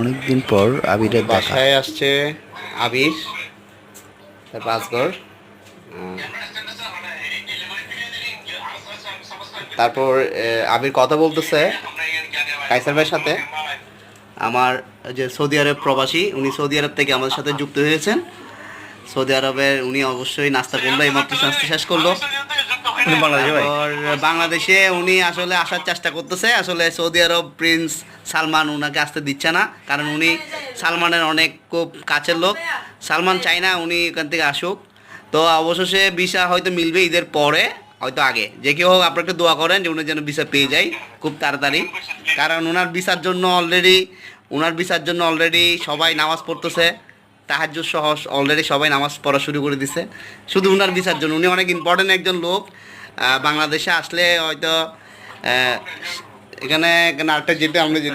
অনেকদিন পর আবিরের দেখা। বাসায় আসছে আবির, তারপর আসগর, তারপর আবির কথা বলতেছে কাইসার ভাইয়ের সাথে। আমার যে সৌদি আরব প্রবাসী, উনি সৌদি আরব থেকে আমাদের সাথে যুক্ত হয়েছেন। সৌদি আরবের উনি অবশ্যই নাস্তা করলো, এইমাত্র নাস্তা শেষ করলো। উনি বাংলাদেশে ভাই? তারপর বাংলাদেশে উনি আসলে আসার চেষ্টা করতেছে। আসলে সৌদি আরব প্রিন্স সালমান উনাকে আসতে দিচ্ছে না, কারণ উনি সালমানের অনেক খুব কাছের লোক। সালমান চায় না উনি এখান থেকে আসুক। তো অবশেষে ভিসা হয়তো মিলবে ঈদের পরে, হয়তো আগে। যে কেউ হোক, আপনারা একটু দোয়া করেন যে উনি যেন ভিসা পেয়ে যায় খুব তাড়াতাড়ি। কারণ ওনার ভিসার জন্য অলরেডি সবাই নামাজ পড়তেছে। তাহাজ্জুদ সহ অলরেডি সবাই নামাজ পড়া শুরু করে দিছে শুধু উনার ভিসার জন্য। উনি অনেক ইম্পর্টেন্ট একজন লোক। বাংলাদেশে আসলে হয়তো এখানে আরেকটা যেতে আমরা যেতে